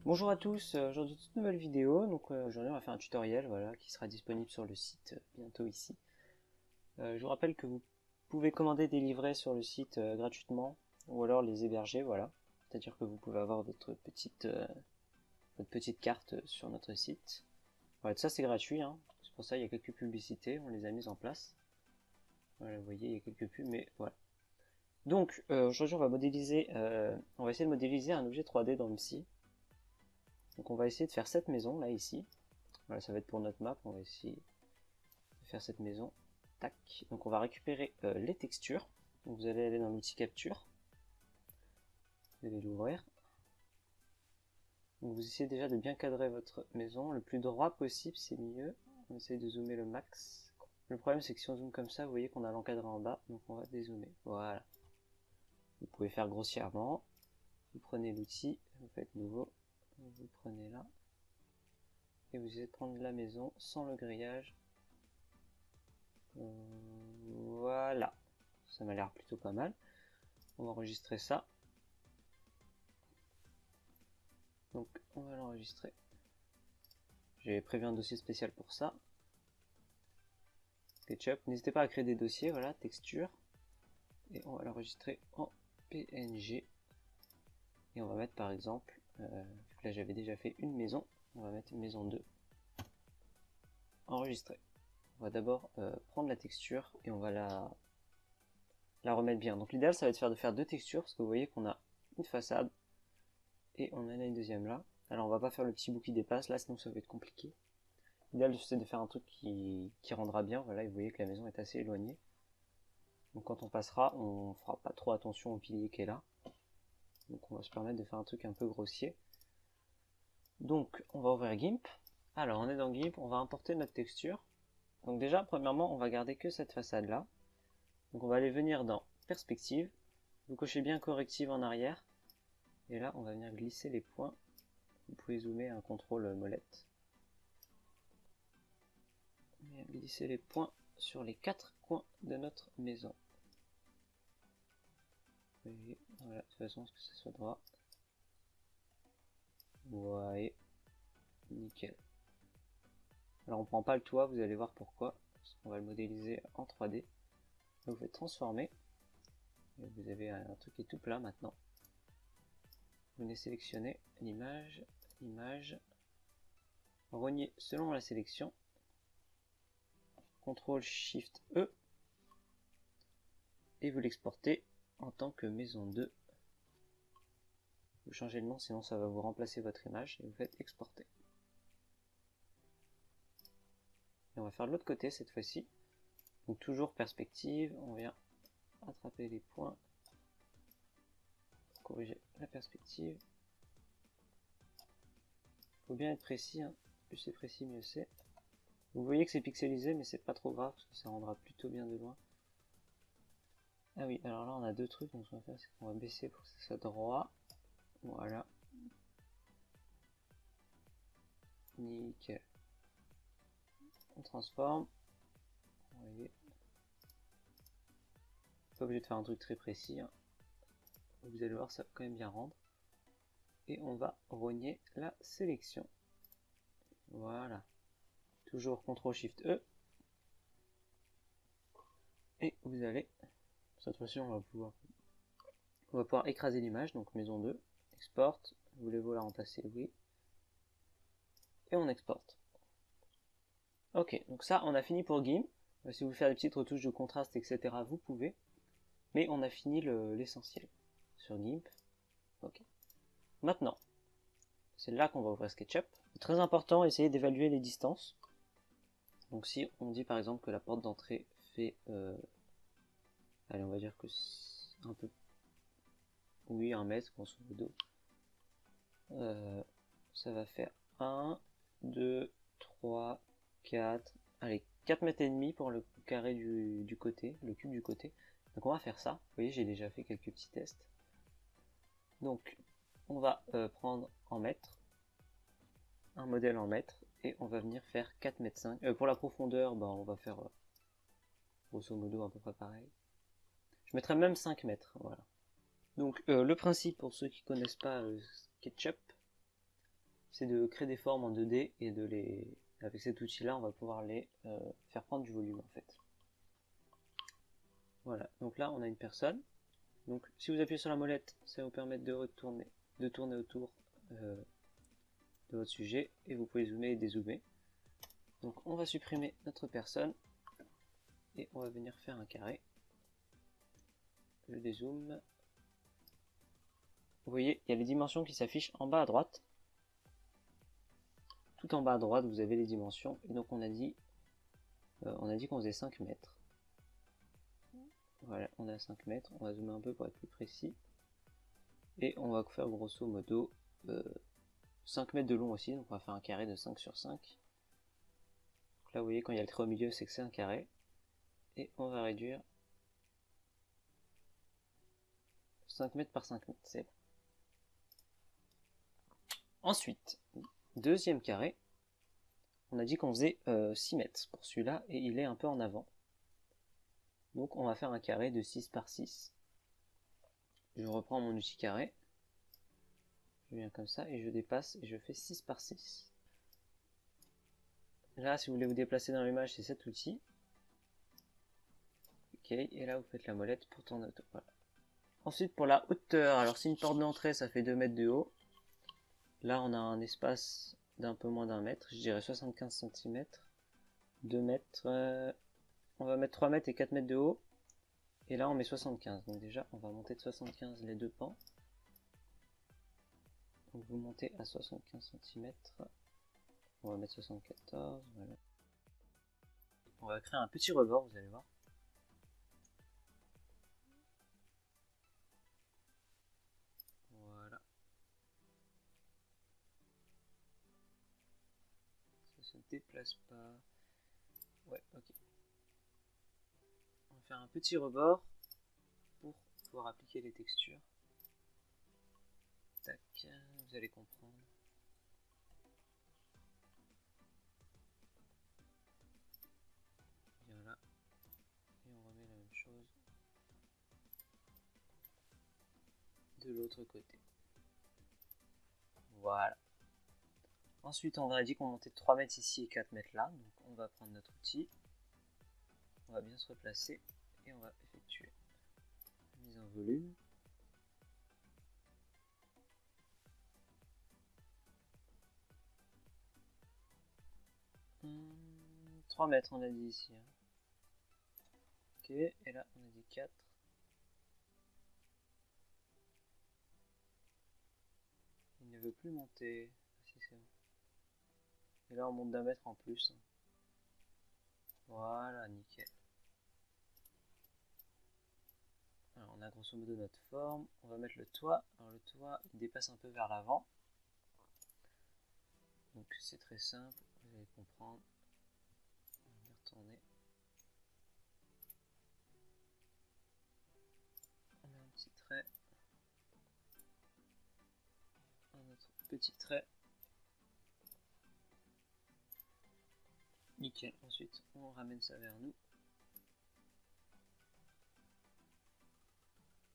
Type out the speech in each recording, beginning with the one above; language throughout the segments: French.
Bonjour à tous, aujourd'hui toute nouvelle vidéo, donc aujourd'hui on va faire un tutoriel voilà, qui sera disponible sur le site bientôt ici. Je vous rappelle que vous pouvez commander des livrets sur le site gratuitement ou alors les héberger, voilà. C'est-à-dire que vous pouvez avoir votre petite carte sur notre site. Voilà, tout ça c'est gratuit, hein. C'est pour ça il y a quelques publicités, on les a mises en place. Voilà, vous voyez il y a quelques pubs, mais voilà. Donc aujourd'hui on va essayer de modéliser un objet 3D dans MSI. Donc on va essayer de faire cette maison là ici. Voilà, ça va être pour notre map, on va essayer de faire cette maison. Tac. Donc on va récupérer les textures. Donc vous allez aller dans l'outil capture. Vous allez l'ouvrir. Donc vous essayez déjà de bien cadrer votre maison. Le plus droit possible, c'est mieux. On essaye de zoomer le max. Le problème, c'est que si on zoome comme ça, vous voyez qu'on a l'encadré en bas. Donc on va dézoomer. Voilà. Vous pouvez faire grossièrement. Vous prenez l'outil, vous faites nouveau. Vous prenez là. Et vous essayez de prendre la maison sans le grillage. Voilà, ça m'a l'air plutôt pas mal. On va enregistrer ça. Donc on va l'enregistrer. J'ai prévu un dossier spécial pour ça. SketchUp, n'hésitez pas à créer des dossiers, voilà, texture. Et on va l'enregistrer en PNG. Et on va mettre par exemple, là j'avais déjà fait une maison, on va mettre maison 2. Enregistrer. On va d'abord prendre la texture et on va la remettre bien. Donc l'idéal ça va être de faire deux textures parce que vous voyez qu'on a une façade et on en a une deuxième là. Alors on va pas faire le petit bout qui dépasse là, sinon ça va être compliqué. L'idéal c'est de faire un truc qui rendra bien, voilà, et vous voyez que la maison est assez éloignée. Donc quand on passera, on fera pas trop attention au pilier qui est là. Donc on va se permettre de faire un truc un peu grossier. Donc on va ouvrir GIMP. Alors on est dans GIMP, on va importer notre texture. Donc déjà, premièrement, on va garder que cette façade là. Donc on va aller venir dans Perspective. Vous cochez bien Corrective en arrière. Et là, on va venir glisser les points. Vous pouvez zoomer un contrôle molette. On va glisser les points sur les quatre coins de notre maison. Et voilà, de toute façon, que ça soit droit. Ouais, nickel. Alors on prend pas le toit, vous allez voir pourquoi. Parce qu'on va le modéliser en 3D. Donc vous faites transformer. Et vous avez un truc qui est tout plat maintenant. Vous venez sélectionner l'image, l'image. Rogner selon la sélection. CTRL SHIFT E. Et vous l'exportez en tant que maison 2. Vous changez le nom, sinon ça va vous remplacer votre image. Et vous faites exporter. Et on va faire de l'autre côté cette fois-ci. Donc toujours perspective, on vient attraper les points, corriger la perspective. Il faut bien être précis, hein. Plus c'est précis, mieux c'est. Vous voyez que c'est pixelisé, mais c'est pas trop grave parce que ça rendra plutôt bien de loin. Ah oui, alors là on a deux trucs, donc ce qu'on va faire c'est qu'on va baisser pour que ça soit droit. Voilà. Nickel. On transforme. Vous voyez. Pas obligé de faire un truc très précis, hein. Vous allez voir, ça va quand même bien rendre. Et on va rogner la sélection. Voilà. Toujours CTRL SHIFT E. Et vous allez, cette fois-ci on va pouvoir écraser l'image, donc maison 2, export, voulez-vous la remplacer? Oui. Et on exporte. Ok, donc ça on a fini pour GIMP. Si vous voulez faire des petites retouches de contraste, etc., vous pouvez. Mais on a fini l'essentiel sur GIMP. Ok. Maintenant, c'est là qu'on va ouvrir SketchUp. C'est très important, essayez d'évaluer les distances. Donc si on dit par exemple que la porte d'entrée fait... allez, on va dire que c'est un peu... Oui, 1 mètre, grosso modo. Ça va faire 1, 2, 3, 4... Allez, 4 mètres et demi pour le carré du côté, le cube du côté. Donc on va faire ça. Vous voyez, j'ai déjà fait quelques petits tests. Donc, on va prendre en mètres, un modèle en mètres, et on va venir faire 4 mètres 5. Pour la profondeur, ben, on va faire grosso modo à peu près pareil. Je mettrais même 5 mètres, voilà. Donc le principe pour ceux qui ne connaissent pas SketchUp, c'est de créer des formes en 2D et avec cet outil-là, on va pouvoir les faire prendre du volume en fait. Voilà, donc là on a une personne. Donc si vous appuyez sur la molette, ça va vous permettre de tourner autour de votre sujet et vous pouvez zoomer et dézoomer. Donc on va supprimer notre personne et on va venir faire un carré. Je dézoome. Vous voyez, il y a les dimensions qui s'affichent en bas à droite. Tout en bas à droite, vous avez les dimensions. Et donc on a dit qu'on faisait 5 mètres. Voilà, on est à 5 mètres. On va zoomer un peu pour être plus précis. Et on va faire grosso modo 5 mètres de long aussi. Donc on va faire un carré de 5 sur 5. Donc là, vous voyez, quand il y a le trait au milieu, c'est que c'est un carré. Et on va réduire 5 mètres par 5 mètres. C'est bon. Ensuite, deuxième carré. On a dit qu'on faisait 6 mètres pour celui-là. Et il est un peu en avant. Donc on va faire un carré de 6 par 6. Je reprends mon outil carré. Je viens comme ça et je dépasse et je fais 6 par 6. Là, si vous voulez vous déplacer dans l'image, c'est cet outil. Ok, et là vous faites la molette pour tourner autour. Voilà. Ensuite pour la hauteur, alors si une porte d'entrée ça fait 2 mètres de haut, là on a un espace d'un peu moins d'un mètre, je dirais 75 cm. 2 mètres, on va mettre 3 mètres et 4 mètres de haut. Et là on met 75, donc déjà on va monter de 75 les deux pans. Donc vous montez à 75 cm. On va mettre 74, voilà. On va créer un petit rebord, vous allez voir. Voilà. Ça se déplace pas. Ouais, ok. On va faire un petit rebord pour pouvoir appliquer les textures. Tac, vous allez comprendre. Bien là. Et on remet la même chose de l'autre côté. Voilà. Ensuite, on a dit qu'on montait de 3 mètres ici et 4 mètres là. Donc on va prendre notre outil. On va bien se replacer et on va effectuer la mise en volume. Hum, 3 mètres on a dit ici. Hein. Ok, et là on a dit 4. Il ne veut plus monter. Si, c'est bon. Et là on monte d'un mètre en plus. Voilà, nickel. Alors on a grosso modo notre forme. On va mettre le toit. Alors le toit il dépasse un peu vers l'avant. Donc c'est très simple, vous allez comprendre. On va y retourner. On met un petit trait. Un autre petit trait. Nickel. Ensuite, on ramène ça vers nous.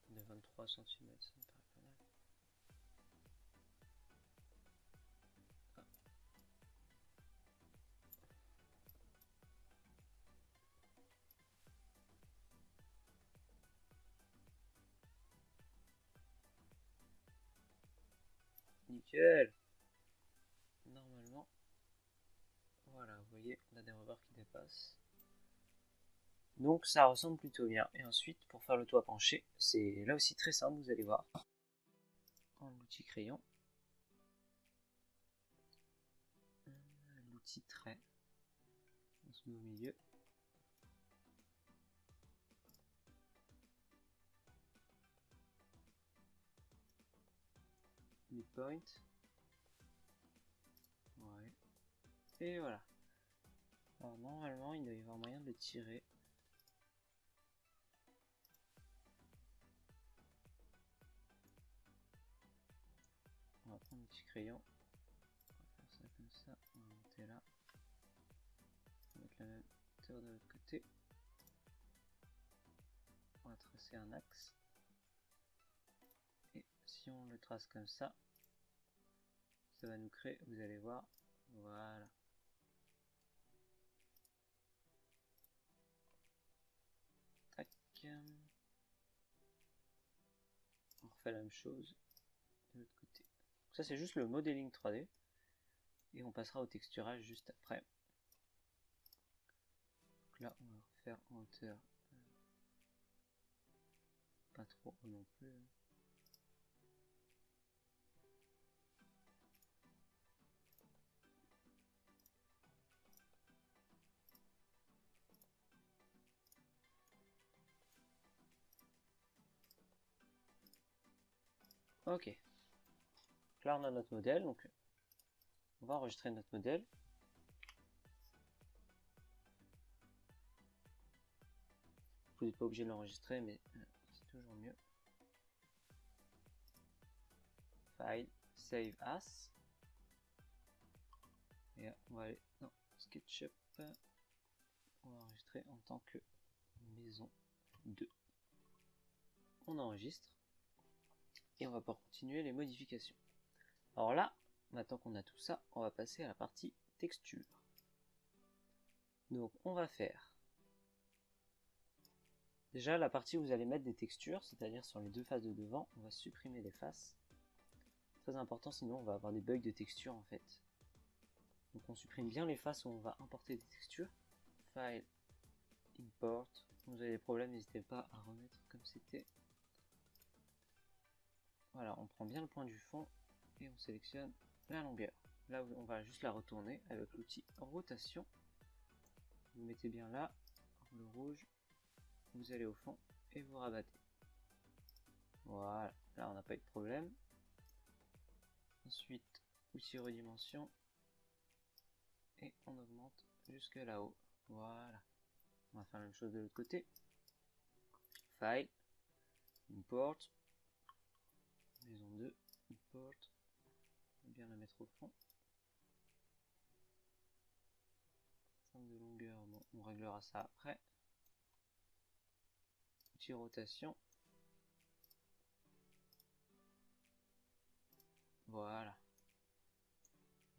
De 23 cm, ça me paraît pas mal. Ah. Nickel. Normalement, voilà, vous voyez, on a des rebords qui dépassent. Donc ça ressemble plutôt bien. Et ensuite, pour faire le toit penché, c'est là aussi très simple, vous allez voir. En l'outil crayon. L'outil trait. On se met au milieu. Midpoint. Ouais. Et voilà. Alors normalement, il doit y avoir moyen de le tirer. On va prendre un petit crayon. On va faire ça comme ça. On va monter là. On va mettre la même hauteur de l'autre côté. On va tracer un axe. Et si on le trace comme ça ça va nous créer, vous allez voir, voilà. Tac. On refait la même chose de l'autre côté. Ça c'est juste le modeling 3D. Et on passera au texturage juste après. Donc là on va refaire en hauteur. Pas trop haut non plus. Ok. Donc là on a notre modèle, donc on va enregistrer notre modèle. Vous n'êtes pas obligé de l'enregistrer, mais c'est toujours mieux. File, Save As. Et là, on va aller dans SketchUp. On va enregistrer en tant que maison 2. On enregistre. Et on va pouvoir continuer les modifications. Alors là, maintenant qu'on a tout ça, on va passer à la partie texture. Donc on va faire déjà la partie où vous allez mettre des textures, c'est-à-dire sur les deux faces de devant, on va supprimer les faces. Très important, sinon on va avoir des bugs de texture en fait. Donc on supprime bien les faces où on va importer des textures. File, Import. Quand vous avez des problèmes, n'hésitez pas à remettre comme c'était. Voilà, on prend bien le point du fond et on sélectionne la longueur. Là, on va juste la retourner avec l'outil rotation. Vous mettez bien là, le rouge, vous allez au fond et vous rabattez. Voilà, là on n'a pas eu de problème. Ensuite, outil redimension et on augmente jusque là-haut. Voilà. On va faire la même chose de l'autre côté. File, Import, maison 2, Import. On va bien la mettre au fond. En termes de longueur, bon, on réglera ça après. Outil rotation. Voilà.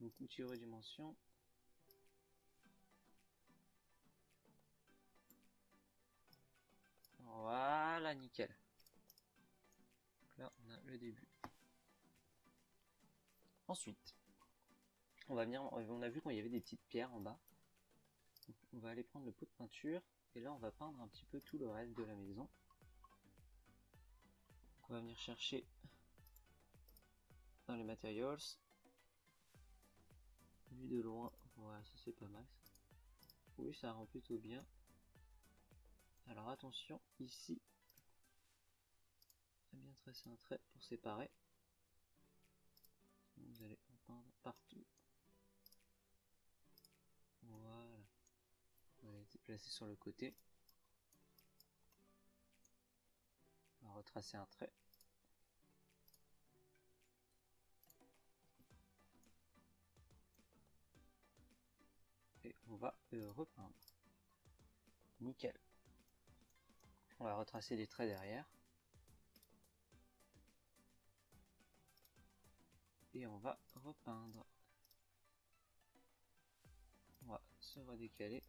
Donc outil redimension. Voilà, nickel. Donc là, on a le début. Ensuite, on va venir, on a vu qu'il y avait des petites pierres en bas. Donc, on va aller prendre le pot de peinture et là, on va peindre un petit peu tout le reste de la maison. Donc, on va venir chercher dans les materials. Vu de loin, voilà, ça c'est pas mal. Oui, ça rend plutôt bien. Alors attention, ici, à bien tracer un trait pour séparer. Vous allez en peindre partout. Voilà. On va les déplacer sur le côté. On va retracer un trait. Et on va repeindre. Nickel. On va retracer des traits derrière. Et on va repeindre. On va se redécaler.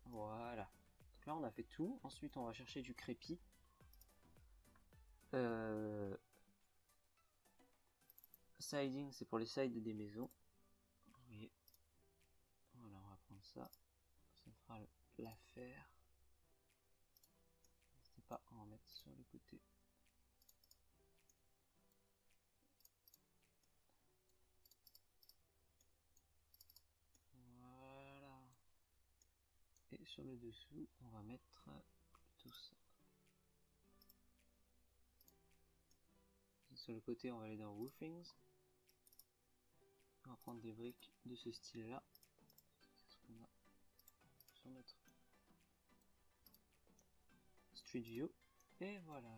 Voilà. Donc là on a fait tout. Ensuite on va chercher du crépi. Siding, c'est pour les sides des maisons. Vous voyez. Voilà, on va prendre ça. Ça fera l'affaire. N'hésitez pas à en mettre sur le côté. Voilà. Et sur le dessous, on va mettre plutôt ça. Sur le côté, on va aller dans Roofings. On va prendre des briques de ce style-là. C'est ce qu'on a sur notre Street View. Et voilà.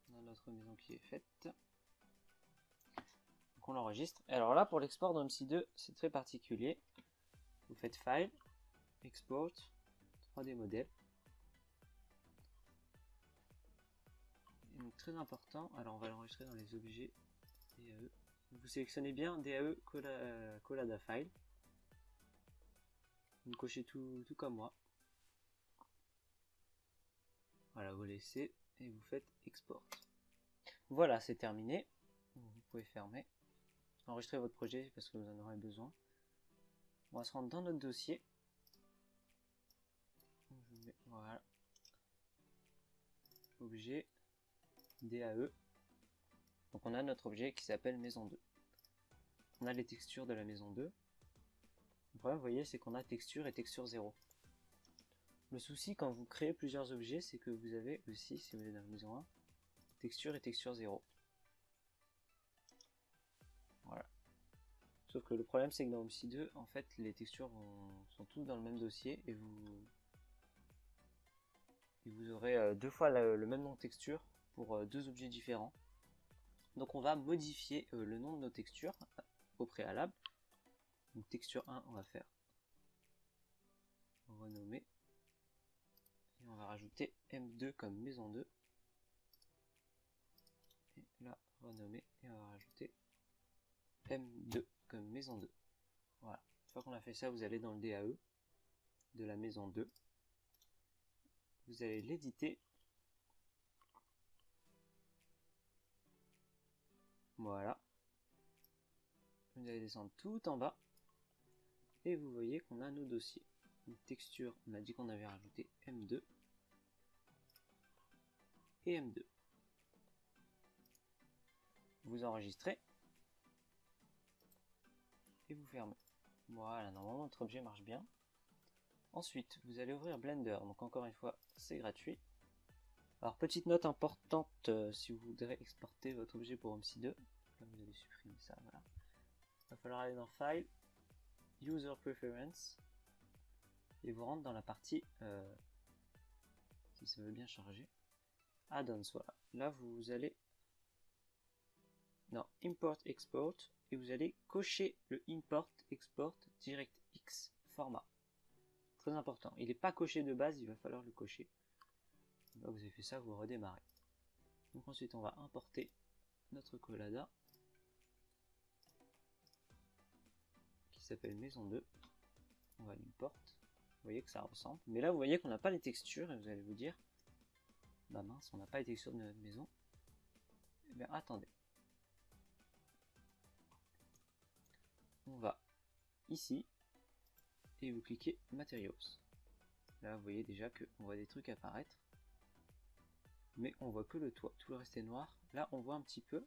On a notre maison qui est faite. Donc on l'enregistre. Alors là, pour l'export dans MC2, c'est très particulier. Vous faites File, Export, 3D modèle. Donc très important, alors on va l'enregistrer dans les objets DAE. Vous sélectionnez bien DAE Collada File. Vous cochez tout comme moi. Voilà, vous laissez et vous faites export. Voilà, c'est terminé. Vous pouvez fermer. Enregistrez votre projet parce que vous en aurez besoin. On va se rendre dans notre dossier. Voilà. Objet DAE. Donc on a notre objet qui s'appelle maison 2. On a les textures de la maison 2. Le problème, vous voyez, c'est qu'on a texture et texture 0. Le souci quand vous créez plusieurs objets, c'est que vous avez aussi, si vous êtes dans la maison 1, texture et texture 0. Voilà. Sauf que le problème, c'est que dans OMSI 2, en fait, les textures sont toutes dans le même dossier et vous aurez deux fois le même nom de texture pour deux objets différents. Donc on va modifier le nom de nos textures au préalable. Donc texture 1, on va faire renommer. Et on va rajouter M2 comme maison 2. Et là, renommer. Et on va rajouter M2 comme maison 2. Voilà. Une fois qu'on a fait ça, vous allez dans le DAE de la maison 2. Vous allez l'éditer. Voilà. Vous allez descendre tout en bas. Et vous voyez qu'on a nos dossiers. Une texture, on a dit qu'on avait rajouté M2 et M2. Vous enregistrez et vous fermez. Voilà, normalement notre objet marche bien. Ensuite, vous allez ouvrir Blender. Donc encore une fois, c'est gratuit. Alors petite note importante, si vous voudrez exporter votre objet pour OMSI 2, là vous allez supprimer ça, voilà. Il va falloir aller dans File, User Preference, et vous rentrez dans la partie, si ça veut bien charger, Add-ons, voilà. Là vous allez dans Import Export, et vous allez cocher le Import Export DirectX format. Très important, il n'est pas coché de base, il va falloir le cocher. Une fois que vous avez fait ça, vous redémarrez. Donc ensuite on va importer notre Collada qui s'appelle maison 2. On va l'import. Vous voyez que ça ressemble. Mais là vous voyez qu'on n'a pas les textures et vous allez vous dire bah mince, on n'a pas les textures de notre maison. Eh bien attendez. On va ici et vous cliquez Materials. Là vous voyez déjà qu'on voit des trucs apparaître. Mais on voit que le toit, tout le reste est noir. Là on voit un petit peu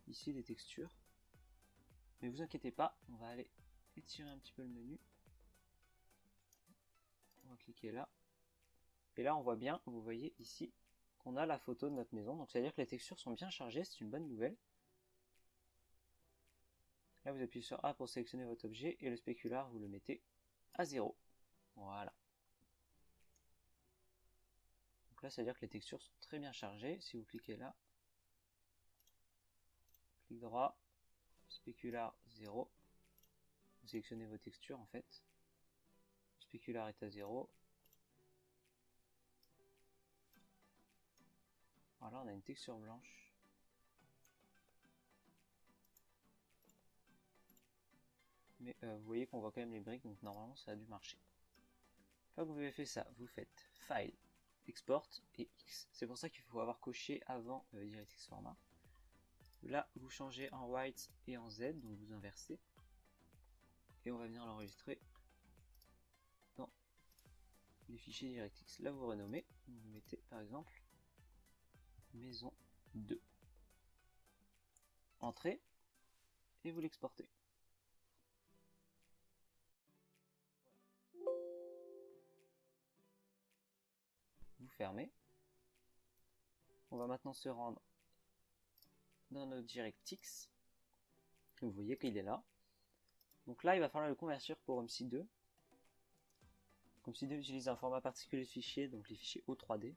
ici les textures. Mais vous inquiétez pas, on va aller étirer un petit peu le menu. On va cliquer là. Et là on voit bien, vous voyez ici, qu'on a la photo de notre maison. Donc c'est à dire que les textures sont bien chargées, c'est une bonne nouvelle. Là vous appuyez sur A pour sélectionner votre objet et le spécular vous le mettez à 0. Voilà. Donc là c'est à dire que les textures sont très bien chargées. Si vous cliquez là, clic droit, spécular 0, vous sélectionnez vos textures en fait. Le spécular est à 0. Voilà, on a une texture blanche. Mais vous voyez qu'on voit quand même les briques, donc normalement ça a dû marcher. Une fois que vous avez fait ça, vous faites File, Export et X. C'est pour ça qu'il faut avoir coché avant DirectX Format. Là, vous changez en white et en Z, donc vous inversez. Et on va venir l'enregistrer dans les fichiers DirectX. Là, vous renommez, vous mettez par exemple maison 2. Entrée et vous l'exportez. Vous fermez. On va maintenant se rendre dans notre DirectX. Vous voyez qu'il est là. Donc là, il va falloir le convertir pour OMSI 2. OMSI 2 utilise un format particulier de fichiers, donc les fichiers O3D.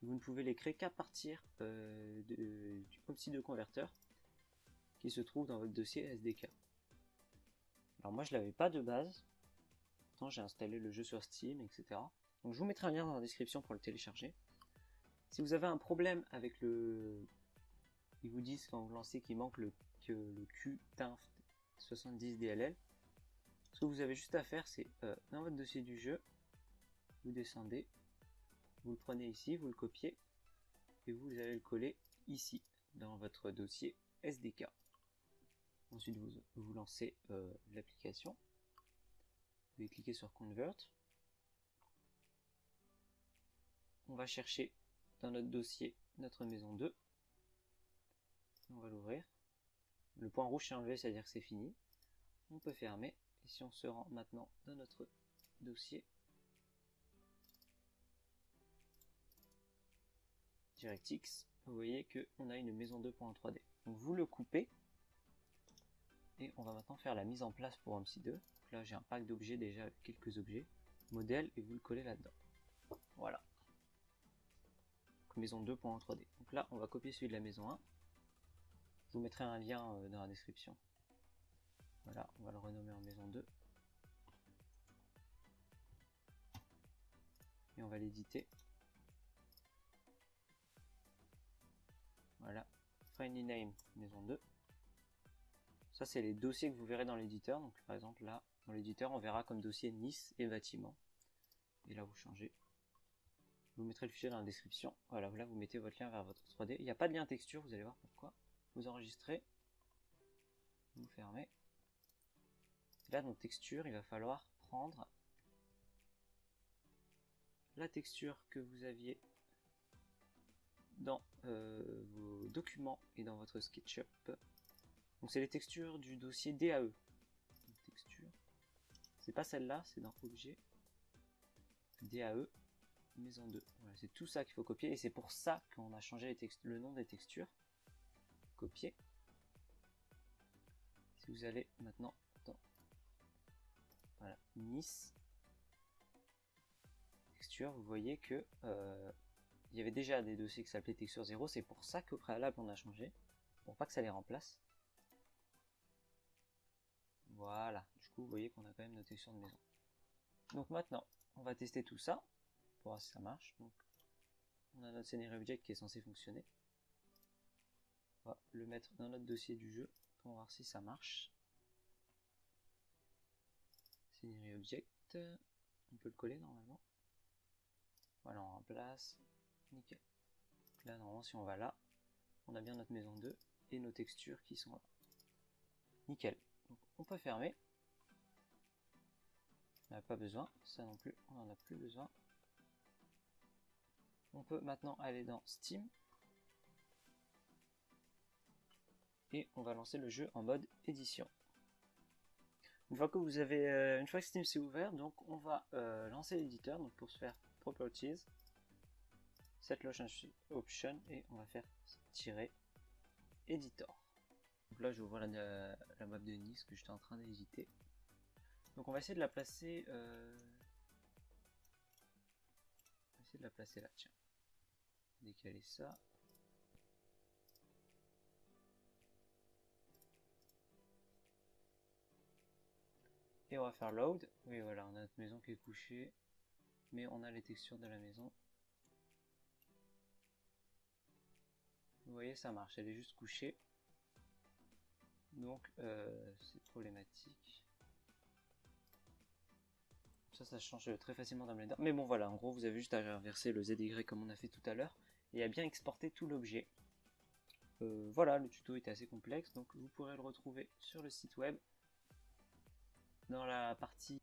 Vous ne pouvez les créer qu'à partir du OMSI 2 converteur qui se trouve dans votre dossier SDK. Alors moi, je ne l'avais pas de base. Pourtant, j'ai installé le jeu sur Steam, etc. Donc je vous mettrai un lien dans la description pour le télécharger. Si vous avez un problème avec le... Ils vous disent quand vous lancez qu'il manque le QTinf 70 DLL. Ce que vous avez juste à faire, c'est dans votre dossier du jeu, vous descendez, vous le prenez ici, vous le copiez, et vous allez le coller ici, dans votre dossier SDK. Ensuite, vous lancez l'application. Vous allez cliquer sur Convert. On va chercher dans notre dossier notre maison 2. On va l'ouvrir. Le point rouge s'est enlevé, c'est-à-dire que c'est fini. On peut fermer. Et si on se rend maintenant dans notre dossier DirectX, vous voyez qu'on a une maison 2.3D. Donc vous le coupez. Et on va maintenant faire la mise en place pour MC2. Donc là, j'ai un pack d'objets déjà avec quelques objets. Modèle, et vous le collez là-dedans. Voilà. Donc, maison 2.3D. Donc là, on va copier celui de la maison 1. Je vous mettrai un lien dans la description. Voilà, on va le renommer en maison 2. Et on va l'éditer. Voilà. Friendly name, maison 2. Ça, c'est les dossiers que vous verrez dans l'éditeur. Donc, par exemple, là, dans l'éditeur, on verra comme dossier Nice et bâtiment. Et là, vous changez. Je vous mettrai le fichier dans la description. Voilà, là, vous mettez votre lien vers votre 3D. Il n'y a pas de lien texture, vous allez voir pourquoi. Vous enregistrez. Vous fermez. Et là, dans texture, il va falloir prendre la texture que vous aviez dans vos documents et dans votre SketchUp. Donc, c'est les textures du dossier DAE. Texture. C'est pas celle-là, c'est dans Objet. DAE. Maison 2. Voilà, c'est tout ça qu'il faut copier et c'est pour ça qu'on a changé le nom des textures. Copier. Si vous allez maintenant dans voilà, Nice texture, vous voyez que il y avait déjà des dossiers qui s'appelaient texture 0, c'est pour ça qu'au préalable on a changé, pour pas que ça les remplace. Voilà, du coup vous voyez qu'on a quand même nos textures de maison. Donc maintenant, on va tester tout ça. Pour voir si ça marche. Donc, on a notre Scenery Object qui est censé fonctionner. On va le mettre dans notre dossier du jeu pour voir si ça marche. Scenery Object, on peut le coller normalement. Voilà, on remplace. Nickel. Là, normalement, si on va là, on a bien notre maison 2 et nos textures qui sont là. Nickel. Donc, on peut fermer. On n'a pas besoin. Ça non plus, on n'en a plus besoin. On peut maintenant aller dans Steam et on va lancer le jeu en mode édition. Une fois que Steam s'est ouvert, donc on va lancer l'éditeur. Donc pour ce faire, Properties, Set Launch Option et on va faire tirer Editor. Donc là, je vois la map de Nice que j'étais en train d'éditer. Donc on va essayer de la placer. Là, tiens. Décaler ça. Et on va faire load. Oui, voilà, on a notre maison qui est couchée. Mais on a les textures de la maison. Vous voyez, ça marche. Elle est juste couchée. Donc, c'est problématique. Ça change très facilement dans Blender. Mais bon, voilà, en gros, vous avez juste à inverser le ZY comme on a fait tout à l'heure. Et à bien exporter tout l'objet. Voilà, le tuto était assez complexe. Donc, vous pourrez le retrouver sur le site web. Dans la partie